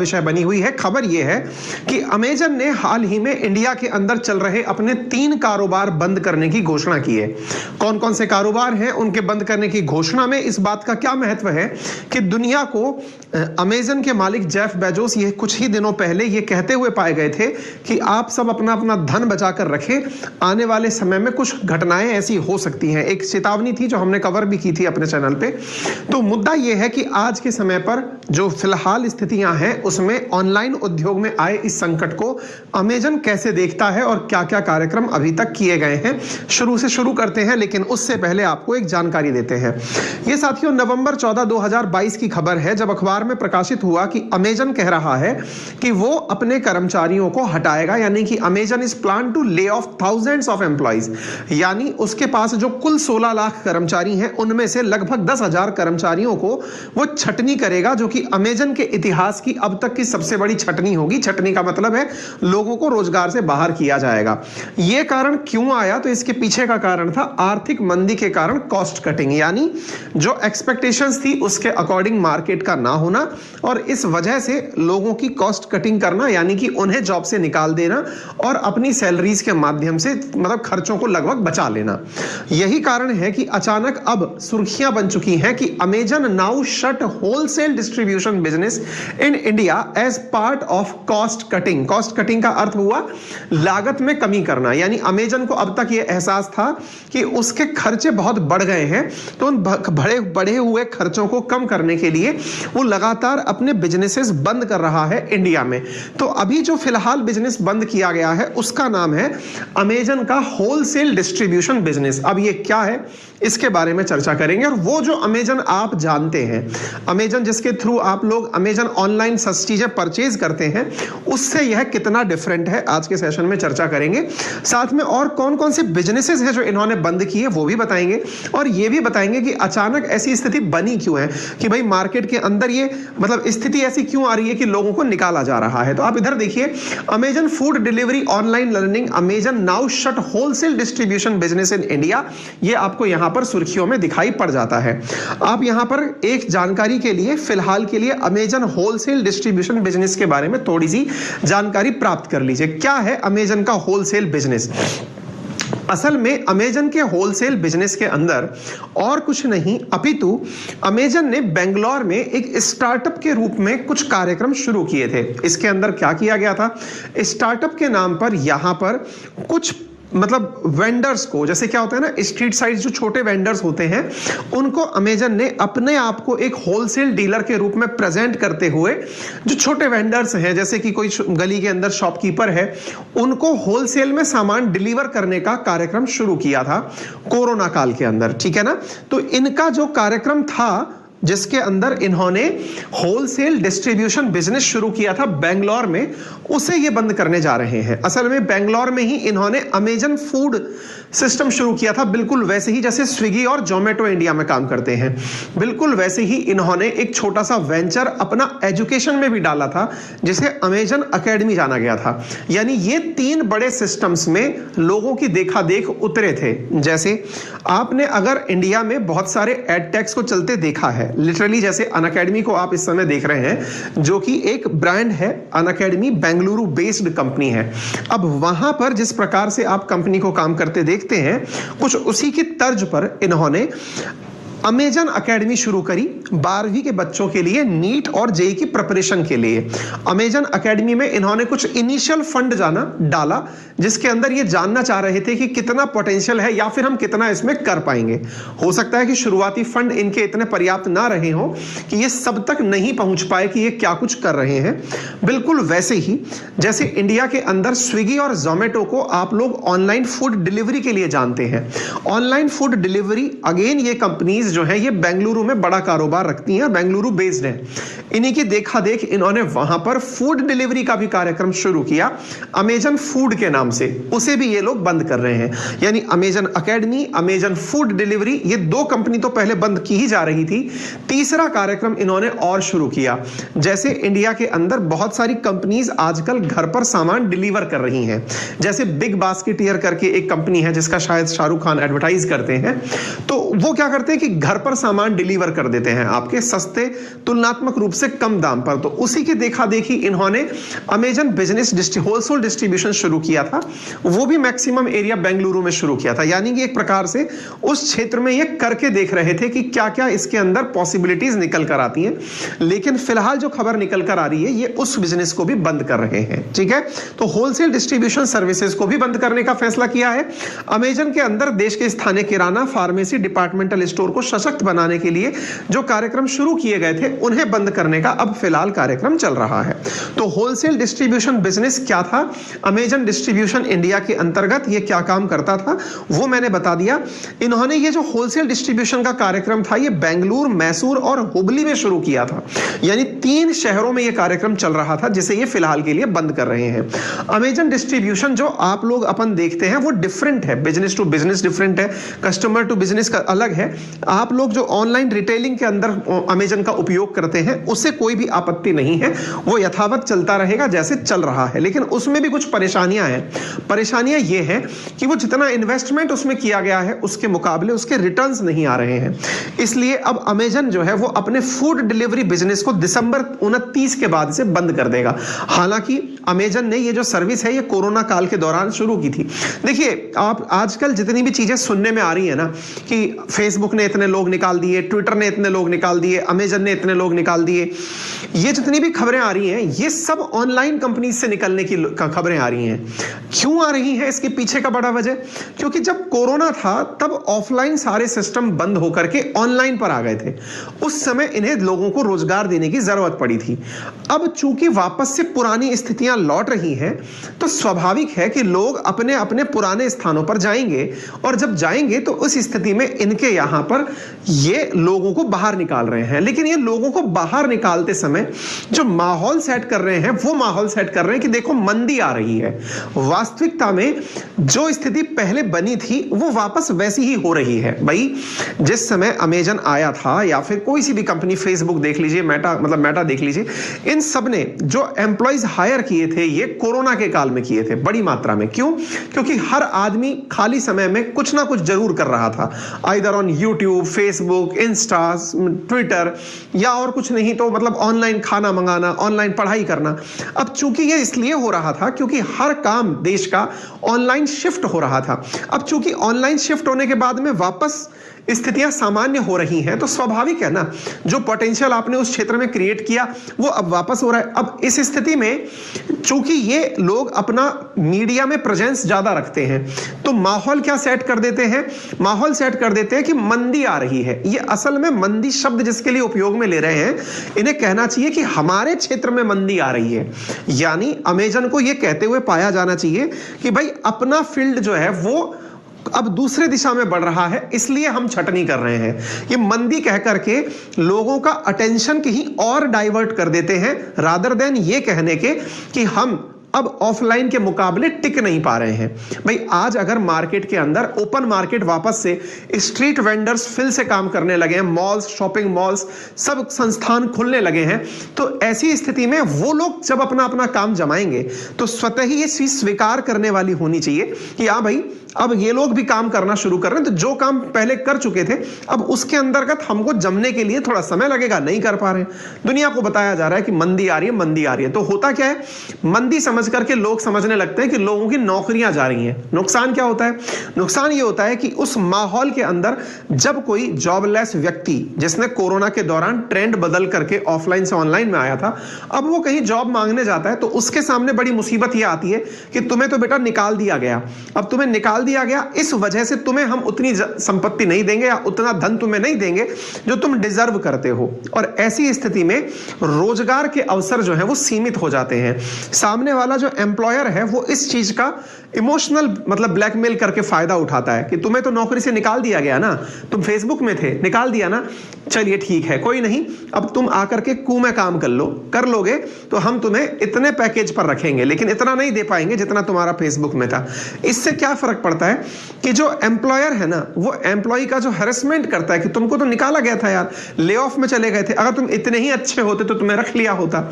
विषय बनी हुई है। खबर यह है कि अमेजन ने हाल ही में इंडिया के अंदर चल रहे अपने 3 कारोबार बंद करने की घोषणा की है। कौन कौन से कारोबार हैं, उनके बंद करने की घोषणा में इस बात का क्या महत्व है कि दुनिया को अमेजन के मालिक जेफ बेजोस ये कुछ ही दिनों पहले ये कहते हुए पाए गए थे कि आप सब अपना अपना धन बचाकर रखें, आने वाले समय में कुछ घटनाएं ऐसी हो सकती हैं। एक चेतावनी थी जो हमने कवर भी की थी अपने चैनल पे। तो मुद्दा यह है कि आज के समय पर जो फिलहाल स्थितियां हैं उसमें ऑनलाइन उद्योग में आए इस संकट को अमेजन कैसे देखता है और क्या-क्या कार्यक्रम अभी तक किए गए हैं। शुरू से शुरू करते हैं, लेकिन उससे पहले आपको एक जानकारी देते हैं। ये साथियों नवंबर 14, 2022 की खबर है, जब अखबार में प्रकाशित हुआ कि अमेजन कह रहा है कि वो अपने कर्मचारियों को हटाएगा, यानी कि Amazon is plan to lay off thousands of employees. यानी उसके पास जो कुल 16 लाख कर्मचारी हैं उनमें से लगभग 10,000 कर्मचारियों को वो छटनी करेगा, जो कि अमेजन के इतिहास की अब तक की सबसे बड़ी छटनी होगी। छटनी का मतलब है लोगों को रोजगार से बाहर किया जाएगा। यह कारण क्यों आया? तो इसके पीछे का कारण था आर्थिक मंदी के कारण कॉस्ट कटिंग, यानी जो एक्सपेक्टेशंस थी उसके अकॉर्डिंग मार्केट का ना होना और इस वजह से लोगों की कॉस्ट कटिंग करना, यानी कि उन्हें जॉब से निकाल देना और अपनी सैलरीज के माध्यम से मतलब खर्चों को लगभग बचा लेना। यही कारण है कि अचानक अब सुर्खियां बन चुकी हैं कि Amazon now shut wholesale distribution business in India as part of cost cutting. Cost cutting का अर्थ हुआ लागत में कमी करना, यानी अमेजन को अब तक यह एहसास था कि उसके खर्चे बहुत बढ़ गए हैं, तो उन बढ़े हुए खर्चों को कम करने के लिए वो लगातार अपने बिजनेसेस बंद कर रहा है इंडिया में। तो अभी जो फिलहाल बिजनेस बंद किया गया है उसका नाम है अमेजन का होलसेल डिस्ट्रीब्यूशन बिजनेस। अब ये क्या है इसके बारे में चर्चा करेंगे। और वो जो अमेजन आप जानते हैं, अमेजन जिसके थ्रू आप लोग अमेजन ऑनलाइन चीजें परचेज करते हैं, उससे यह कितना डिफरेंट है आज के सेशन में चर्चा करेंगे। साथ में और कौन कौन से बिजनेसेस हैं जो इन्होंने बंद किए वो भी बताएंगे, और ये भी बताएंगे कि अचानक ऐसी स्थिति बनी क्यों है कि भाई मार्केट के अंदर ये मतलब स्थिति ऐसी क्यों आ रही है कि लोगों को निकाला जा रहा है। तो आप इधर देखिए, Amazon food delivery online learning, Amazon now shut wholesale distribution business in India, ये आपको यहां पर सुर्खियों में दिखाई पड़ जाता है। आप यहां पर एक जानकारी के लिए फिलहाल के लिए अमेजन होलसेल डिस्ट्रीब्यूशन बिजनेस के बारे में थोड़ी सी जानकारी प्राप्त कर लीजिए। क्या है अमेजन का होलसेल बिजनेस? असल में अमेजन के होलसेल बिजनेस के अंदर और कुछ नहीं अपितु अमेजन ने बेंगलोर में एक स्टार्टअप के रूप में कुछ कार्यक्रम शुरू किए थे। इसके अंदर क्या किया गया था? स्टार्टअप के नाम पर यहां पर कुछ मतलब वेंडर्स को, जैसे क्या होता है ना स्ट्रीट साइड जो छोटे वेंडर्स होते हैं, उनको अमेजन ने अपने आप को एक होलसेल डीलर के रूप में प्रेजेंट करते हुए, जो छोटे वेंडर्स हैं जैसे कि कोई गली के अंदर शॉपकीपर है, उनको होलसेल में सामान डिलीवर करने का कार्यक्रम शुरू किया था कोरोना काल के अंदर। ठीक है ना? तो इनका जो कार्यक्रम था जिसके अंदर इन्होंने होलसेल डिस्ट्रीब्यूशन बिजनेस शुरू किया था बेंगलोर में, उसे ये बंद करने जा रहे हैं। असल में बेंगलोर में ही इन्होंने अमेजन फूड सिस्टम शुरू किया था, बिल्कुल वैसे ही जैसे स्विगी और जोमेटो इंडिया में काम करते हैं, बिल्कुल वैसे ही इन्होंने एक छोटा सा वेंचर अपना एजुकेशन में भी डाला था जिसे अमेजन एकेडमी जाना गया था। यानी ये 3 बड़े सिस्टम्स में लोगों की देखा देख उतरे थे। जैसे आपने अगर इंडिया में बहुत सारे एड टैक्स को चलते देखा है, लिटरली जैसे अनअकैडमी को आप इस समय देख रहे हैं, जो कि एक ब्रांड है, अनअकैडमी बेंगलुरु बेस्ड कंपनी है। अब वहां पर जिस प्रकार से आप कंपनी को काम करते देखते हैं, कुछ उसी की तर्ज पर इन्होंने अमेजन एकेडमी शुरू करी 12वीं के बच्चों के लिए, नीट और जेईई की प्रिपरेशन के लिए। अमेजन एकेडमी में इन्होंने कुछ इनिशियल फंड डाला जिसके अंदर ये जानना चाह रहे थे कि कितना पोटेंशियल है या फिर हम कितना इसमें कर पाएंगे। हो सकता है कि शुरुआती फंड इनके इतने पर्याप्त ना रहे हो कि ये सब तक नहीं पहुंच पाए कि ये क्या कुछ कर रहे हैं। बिल्कुल वैसे ही जैसे इंडिया के अंदर स्विगी और जोमेटो को आप लोग ऑनलाइन फूड डिलीवरी के लिए जानते हैं। ऑनलाइन फूड डिलीवरी अगेन ये कंपनीज जो है ये बेंगलुरु में बड़ा कारोबार रखती हैं, बेंगलुरु बेस्ड है। इन्हीं की देखा देख इन्होंने वहां पर फूड डिलीवरी का भी कार्यक्रम शुरू किया अमेजन फूड के नाम से, उसे भी ये लोग बंद कर रहे हैं। यानी Amazon academy, Amazon food delivery, ये 2 कंपनी तो पहले बंद की ही जा रही थी। तीसरा कार्यक्रम इन्होंने और शुरू किया। जैसे इंडिया के अंदर बहुत सारी कंपनीज आजकल घर पर सामान डिलीवर कर रही हैं, जैसे बिग बास्केटियर करके एक कंपनी है जिसका शायद शाहरुख खान एडवर्टाइज करते हैं। तो वो क्या करते हैं कि घर पर सामान डिलीवर कर देते हैं आपके सस्ते तुलनात्मक रूप से कम दाम पर। तो उसी की देखा देखी इन्होंने अमेजन बिजनेस होलसेल डिस्ट्रीब्यूशन शुरू किया था, वो भी मैक्सिमम एरिया बेंगलुरु में शुरू किया था। यानी कि एक प्रकार से उस क्षेत्र में ये करके देख रहे थे कि क्या क्या इसके अंदर पॉसिबिलिटीज निकल कर आती हैं। लेकिन फिलहाल जो खबर निकल कर आ रही है ये उस बिजनेस को भी बंद कर रहे हैं। ठीक है, तो होलसेल डिस्ट्रीब्यूशन सर्विसेज को भी बंद करने का फैसला किया है। अमेजन के अंदर देश के स्थानीय किराना, फार्मेसी, डिपार्टमेंटल स्टोर को सशक्त बनाने के लिए जो कार्यक्रम शुरू किए गए थे उन्हें बंद करने का अब फिलहाल कार्यक्रम चल रहा है। तो होलसेल डिस्ट्रीब्यूशन बिजनेस क्या था, अमेजन डिस्ट्रीब्यूशन इंडिया के अंतर्गत ये क्या काम करता था वो मैंने बता दिया। इन्होंने ये जो होलसेल डिस्ट्रीब्यूशन का कार्यक्रम था ये बेंगलुरु, मैसूर और हुबली में शुरू किया था। यानी 3 शहरों में ये कार्यक्रम चल रहा था जिसे ये फिलहाल के लिए बंद कर रहे हैं। अमेजन डिस्ट्रीब्यूशन जो आप लोग अपन देखते हैं वो डिफरेंट है, बिजनेस टू बिजनेस डिफरेंट है, कस्टमर टू बिजनेस का अलग है। आप लोग जो ऑनलाइन रिटेलिंग के अंदर अमेजन का उपयोग करते हैं उससे कोई भी आपत्ति नहीं है, वो यथावत चलता रहेगा जैसे चल रहा है। लेकिन उसमें भी कुछ परेशानियां हैं। परेशानियां ये हैं कि वो जितना इन्वेस्टमेंट उसमें किया गया है उसके मुकाबले उसके रिटर्न्स नहीं आ रहे हैं। इसलिए अब अमेजन जो है वो अपने फूड डिलीवरी बिजनेस को दिसंबर 29 के बाद से बंद कर देगा। हालांकि अमेजन ने ये जो सर्विस है ये कोरोना काल के दौरान शुरू की थी। देखिए, आप आजकल जितनी भी चीजें सुनने में आ रही है ना कि फेसबुक ने इतने लोग निकाल दिए, ट्विटर ने इतने लोग निकाल दिए, अमेजन ने इतने लोग निकाल दिए, ये जितनी भी खबरें आ रही हैं ये सब ऑनलाइन कंपनी से निकलने की खबरें आ रही हैं। क्यों आ रही हैं, इसके पीछे का बड़ा वजह, क्योंकि जब कोरोना था तब ऑफलाइन सारे सिस्टम बंद होकर के ऑनलाइन पर आ गए थे। उस समय इन्हें लोगों को रोजगार देने की जरूरत पड़ी थी। अब चूंकि वापस से पुरानी स्थितियां लौट रही हैं तो स्वाभाविक है कि लोग अपने अपने पुराने स्थानों पर जाएंगे, और जब जाएंगे तो उस स्थिति में इनके यहां पर ये लोगों को बाहर निकाल रहे हैं। लेकिन ये लोगों को बाहर निकालते समय जो माहौल सेट कर रहे हैं वो माहौल सेट कर रहे हैं कि देखो मंदी आ रही है। वास्तविकता में जो स्थिति पहले बनी थी वो वापस वैसी ही हो रही है। भाई, जिस समय अमेजन आया था या फिर कोई सी भी कंपनी, फेसबुक देख लीजिए, मेटा देख लीजिए, इन सब ने जो एम्प्लॉइज हायर किए थे ये कोरोना के काल में किए थे बड़ी मात्रा में। क्यों? क्योंकि हर आदमी खाली समय में कुछ ना कुछ जरूर कर रहा था, either on YouTube, Facebook, Insta, Twitter, या और कुछ नहीं तो मतलब ऑनलाइन खाना मंगाना, ऑनलाइन पढ़ाई करना। अब चूंकि ये इसलिए हो रहा था क्योंकि हर काम देश का ऑनलाइन शिफ्ट हो रहा था। अब चूंकि ऑनलाइन शिफ्ट होने के बाद में वापस स्थितियां सामान्य हो रही हैं तो स्वाभाविक है ना, जो पोटेंशियल आपने उस क्षेत्र में क्रिएट किया वो अब वापस हो रहा है। अब इस स्थिति में चूंकि ये लोग अपना मीडिया में प्रेजेंस ज्यादा रखते हैं तो माहौल क्या सेट कर देते हैं, माहौल सेट कर देते हैं कि मंदी आ रही है। ये असल में मंदी शब्द जिसके लिए उपयोग में ले रहे हैं, इन्हें कहना चाहिए कि हमारे क्षेत्र में मंदी आ रही है। यानी अमेजन को यह कहते हुए पाया जाना चाहिए कि भाई अपना फील्ड जो है वो अब दूसरे दिशा में बढ़ रहा है, इसलिए हम छटनी कर रहे हैं। ये मंदी कह करके लोगों का अटेंशन कहीं और डाइवर्ट कर देते हैं, रादर देन ये कहने के कि हम अब ऑफलाइन के मुकाबले टिक नहीं पा रहे हैं। भाई, आज अगर मार्केट के अंदर ओपन मार्केट वापस से स्ट्रीट वेंडर्स फिर से काम करने लगे हैं, मॉल्स, शॉपिंग मॉल्स, सब संस्थान खुलने लगे हैं, तो ऐसी स्थिति में वो लोग जब अपना अपना काम जमाएंगे तो स्वतः ही ये चीज स्वीकार करने वाली होनी चाहिए कि हाँ भाई, अब ये लोग भी काम करना शुरू कर रहे हैं, तो जो काम पहले कर चुके थे अब उसके अंतर्गत हमको जमने के लिए थोड़ा समय लगेगा, नहीं कर पा रहे हैं। दुनिया को बताया जा रहा है कि मंदी आ रही है, मंदी आ रही है। तो होता क्या है, मंदी समझ करके लोग समझने लगते हैं कि लोगों की नौकरियां जा रही हैं। नुकसान क्या होता है? नुकसान ये होता है कि उस माहौल के अंदर जब कोई जॉबलेस व्यक्ति, जिसने कोरोना के दौरान ट्रेंड बदल करके ऑफलाइन से ऑनलाइन में आया था, अब वो कहीं जॉब मांगने जाता है तो उसके सामने बड़ी मुसीबत ये आती है कि तुम्हें तो बेटा निकाल दिया गया, अब तुम्हें निकाल दिया गया, इस वजह से तुम्हें हम उतनी संपत्ति नहीं देंगे या उतना धन तुम्हें नहीं देंगे जो तुम डिजर्व करते हो। और ऐसी स्थिति में रोजगार के अवसर जो है वो सीमित हो जाते हैं। सामने वाला जो एम्प्लॉयर है वो इस चीज का इमोशनल मतलब ब्लैकमेल करके फायदा उठाता है कि तुम्हें तो नौकरी से निकाल दिया गया ना, तुम फेसबुक में थे, निकाल दिया ना, चलिए ठीक है, कोई नहीं, अब तुम आकर के कू में काम कर लोगे तो हम तुम्हें इतने पैकेज पर रखेंगे, लेकिन इतना नहीं दे पाएंगे जितना तुम्हारा फेसबुक में था। इससे क्या फर्क पड़ता है कि जो एम्प्लॉयर है ना, वो एम्प्लॉय का जो हैरेसमेंट करता है कि तुमको तो निकाला गया था यार, ले ऑफ में चले गए थे, अगर तुम इतने ही अच्छे होते तो तुम्हें रख लिया होता।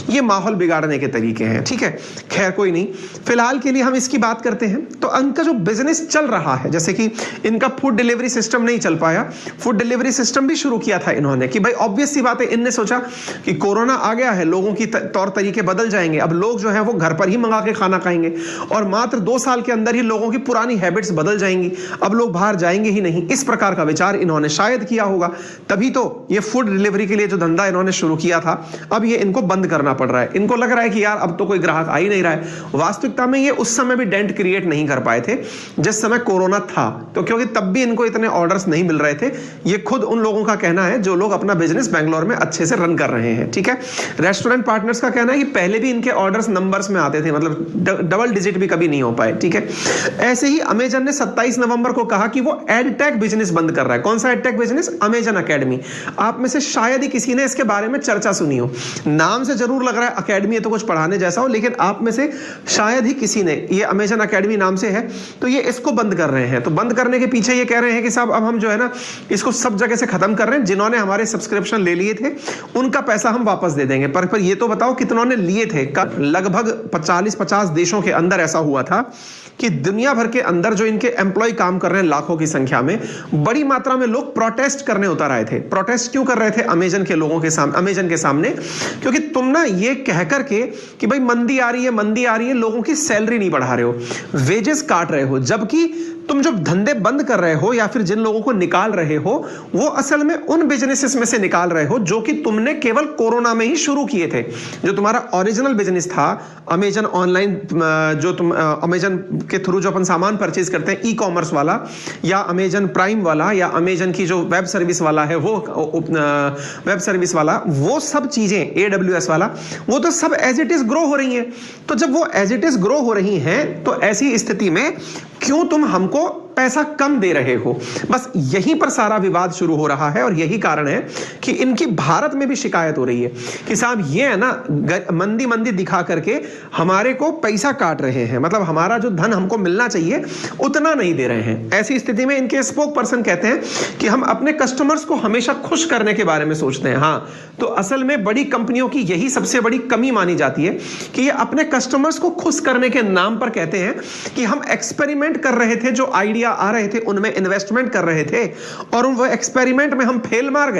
ये माहौल बिगाड़ने के तरीके हैं, ठीक है। खैर कोई नहीं, फिलहाल के लिए हम इसकी बात करते हैं। तो इनका जो बिजनेस चल रहा है, जैसे कि इनका फूड डिलीवरी सिस्टम नहीं चल पाया, फूड डिलीवरी सिस्टम भी शुरू किया था इन्होंने कि भाई ऑब्वियस सी बात है, इनने सोचा कि कोरोना आ गया है, लोगों की तौर तरीके बदल जाएंगे, अब लोग जो है वो घर पर ही मंगा के खाना खाएंगे, और मात्र 2 साल के अंदर ही लोगों की पुरानी हैबिट्स बदल जाएंगी, अब लोग बाहर जाएंगे ही नहीं। इस प्रकार का विचार इन्होंने शायद किया होगा, तभी तो ये फूड डिलीवरी के लिए जो धंधा इन्होंने शुरू किया था, अब ये इनको बंद करना पड़ रहा है। इनको लग रहा है कि यार अब तो कोई ग्राहक आ ही नहीं रहा है। वास्तविकता में ये उस समय भी डेंट क्रिएट नहीं कर पाए थे जिस समय कोरोना था, तो क्योंकि तब भी इनको इतने ऑर्डर्स नहीं मिल रहे थे। ये खुद उन लोगों का कहना है जो लोग अपना बिजनेस बेंगलोर में अच्छे से रन कर रहे हैं, ठीक है। रेस्टोरेंट पार्टनर्स का कहना है कि पहले भी इनके ऑर्डर्स नंबर्स में आते थे, मतलब डबल डिजिट भी कभी नहीं हो पाए, ठीक है। ऐसे ही अमेजन ने 27 नवंबर को कहा कि वो एडटेक बिजनेस बंद कर रहा है। कौन सा एडटेक बिजनेस? Amazon academy. आप में से शायद ही किसी ने इसके बारे में चर्चा सुनी हो, नाम से जरूर लग रहा है अकेडमी है तो कुछ पढ़ाने जैसा हो, लेकिन आप में से शायद ही किसी ने, ये अमेजन अकेडमी नाम से है, तो ये इसको बंद कर रहे हैं। तो बंद करने के पीछे ये कह रहे हैं कि साहब अब हम जो है ना इसको सब जगह से खत्म कर रहे हैं, जिन्होंने हमारे सब्सक्रिप्शन ले लिए थे उनका पैसा हम वापस दे देंगे। पर ये तो बताओ कितनों ने लिए थे? लगभग 40-50 देशों के अंदर ऐसा हुआ था कि दुनिया भर के अंदर जो इनके एम्प्लॉय काम कर रहे हैं लाखों की संख्या में, बड़ी मात्रा में लोग प्रोटेस्ट करने उतर आए थे। प्रोटेस्ट क्यों कर रहे थे अमेजन के लोगों के सामने, अमेजन के सामने? क्योंकि तुम ना ये कह करके कि भाई मंदी आ रही है, मंदी आ रही है, लोगों की सैलरी नहीं बढ़ा रहे हो, वेजेस काट रहे हो, जबकि तुम जो धंधे बंद कर रहे हो या फिर जिन लोगों को निकाल रहे हो वो असल में उन बिजनेसेस में से निकाल रहे हो जो कि तुमने केवल कोरोना में ही शुरू किए थे। जो तुम्हारा ओरिजिनल बिजनेस था अमेजन ऑनलाइन, जो तुम अमेजन के थ्रू जो अपन सामान परचेज करते हैं, ई कॉमर्स वाला या अमेजन प्राइम वाला या अमेजन की जो वेब सर्विस वाला है वो वेब सर्विस वाला, वो सब चीजें AWS वाला, वो तो सब एज इट इज ग्रो हो रही हैं। तो जब वो एज इट इज ग्रो हो रही हैं तो ऐसी स्थिति में क्यों तुम हमको पैसा कम दे रहे हो? बस यहीं पर सारा विवाद शुरू हो रहा है, और यही कारण है कि इनकी भारत में भी शिकायत हो रही है कि साहब ये है ना मंदी मंदी दिखा करके हमारे को पैसा काट रहे हैं, मतलब हमारा जो धन हमको मिलना चाहिए उतना नहीं दे रहे हैं। ऐसी स्थिति में इनके स्पोक पर्सन कहते हैं कि हम अपने कस्टमर्स को हमेशा खुश करने के बारे में सोचते हैं। हाँ, तो असल में बड़ी कंपनियों की यही सबसे बड़ी कमी मानी जाती है कि ये अपने कस्टमर्स को खुश करने के नाम पर कहते हैं कि हम एक्सपेरिमेंट कर रहे थे, जो आइडिया आ रहे थे उनमें इन्वेस्टमेंट कर रहे थे, और वो एक्सपेरिमेंट में हम फेल मार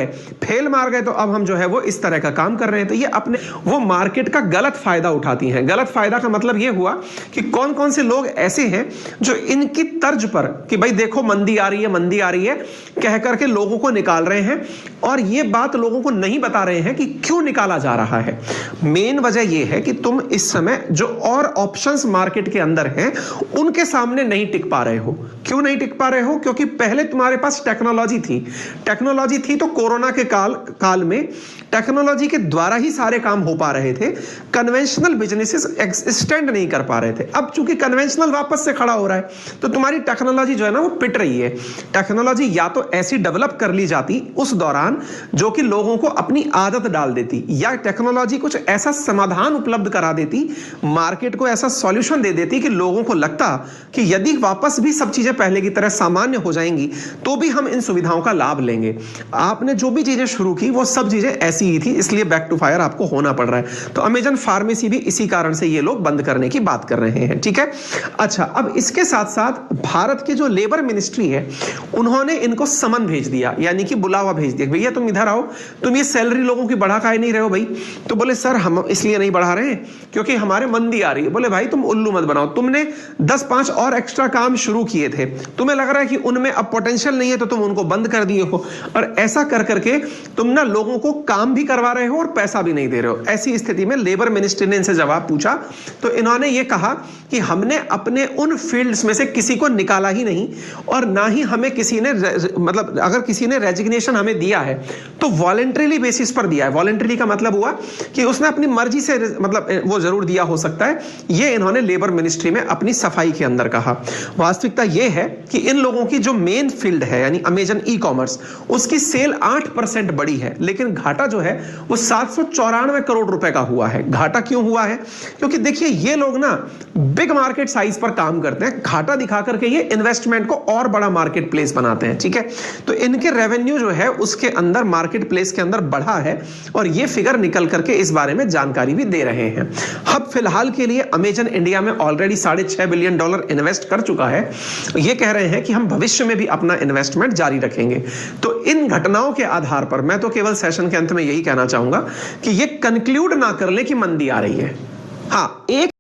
गए, तो अब हम जो है वो इस तरह का काम कर रहे हैं। तो ये अपने वो मार्केट का गलत फायदा उठाती हैं। गलत फायदा का मतलब ये हुआ कि कौन कौन से लोग ऐसे हैं जो इनकी तर्ज पर कि भाई देखो मंदी आ रही है कह करके लोगों को निकाल रहे हैं, और ये बात लोगों को नहीं बता रहे हैं कि क्यों निकाला जा रहा है। मेन वजह यह है कि तुम इस समय जो और ऑप्शंस मार्केट के अंदर हैं उनके सामने नहीं टिक पा रहे हो। क्यों नहीं टिक पा रहे हो? क्योंकि पहले तुम्हारे पास टेक्नोलॉजी थी तो कोरोना के काल में टेक्नोलॉजी के द्वारा ही सारे काम हो पा रहे थे, कन्वेंशनल बिजनेसेस एक्सटेंड नहीं कर पा रहे थे। अब चूंकि कन्वेंशनल वापस से खड़ा हो रहा है तो तुम्हारी टेक्नोलॉजी जो है ना वो पिट रही है। टेक्नोलॉजी या तो ऐसी डेवलप कर ली जाती उस दौरान जो कि लोगों को अपनी आदत डाल देती, या टेक्नोलॉजी कुछ ऐसा समाधान उपलब्ध करा देती, मार्केट को ऐसा सॉल्यूशन दे देती कि लोगों को लगता कि यदि वापस भी सब चीजें पहले की तरह सामान्य हो जाएंगी तो भी हम इन सुविधाओं का लाभ लेंगे। आपने जो भी चीजें शुरू की वो सब चीजें ऐसी ही थी, इसलिए बैक टू फायर आपको होना पड़ रहा है। तो अमेजन फार्मेसी भी इसी कारण से ये लोग बंद करने की बात कर रहे हैं, ठीक है। अच्छा, अब इसके साथ साथ भारत के जो लेबर मिनिस्ट्री है उन्होंने इनको समन भेज दिया, यानी कि बुलावा भेज दिया, भैया तुम इधर आओ, तुम ये सैलरी लोगों की बढ़ा काहे नहीं रहे हो भाई? तो बोले सर हम इसलिए नहीं बढ़ा रहे हैं क्योंकि हमारे मंदी आ रही है। बोले भाई तुम उल्लू मत बनाओ, तुमने 10-5 और एक्स्ट्रा काम शुरू किए थे, तुम्हें लग रहा है कि उनमें अब पोटेंशियल नहीं है तो तुम उनको बंद कर दिए हो, और ऐसा कर करके तुम ना लोगों को काम काम भी करवा रहे हो और पैसा भी नहीं दे रहे हो। ऐसी स्थिति में लेबर मिनिस्ट्री ने इनसे जवाब पूछा तो इन्होंने ये कहा कि हमने अपने उन फील्ड्स में से किसी को निकाला ही नहीं और ना ही हमें किसी ने मतलब अगर किसी ने रेजिग्नेशन हमें दिया है तो वॉलंटरीली बेसिस पर दिया है। वॉलंटरी का मतलब हुआ कि उसने अपनी मर्जी से मतलब वो जरूर दिया हो सकता है। ये इन्होंने लेबर मिनिस्ट्री में अपनी सफाई के अंदर कहा। वास्तविकता ये है कि इन लोगों की जो मेन फील्ड है यानी अमेजन ई कॉमर्स, उसकी सेल 8% बढ़ी है, लेकिन घाटा जो है वो 794 करोड़ रुपए का हुआ है। घाटा क्यों हुआ है? क्योंकि देखिए ये लोग ना बिग मार्केट साइज पर काम करते हैं, घाटा दिखा करके ये इन्वेस्टमेंट को और बड़ा मार्केट प्लेस बनाते हैं। ठीक है, तो इनके रेवेन्यू जो है उसके अंदर मार्केट प्लेस के अंदर बढ़ा है और ये फिगर निकल करके इस बारे में जानकारी भी दे रहे हैं। अब फिलहाल के लिए अमेजन इंडिया में ऑलरेडी $6.5 बिलियन इन्वेस्ट कर चुका है। ये कह रहे हैं कि हम भविष्य में भी अपना इन्वेस्टमेंट जारी रखेंगे। तो इन घटनाओं के आधार पर मैं तो केवल सेशन के अंत में यही कहना चाहूंगा कि ये कंक्लूड ना कर ले कि मंदी आ रही है। हाँ, एक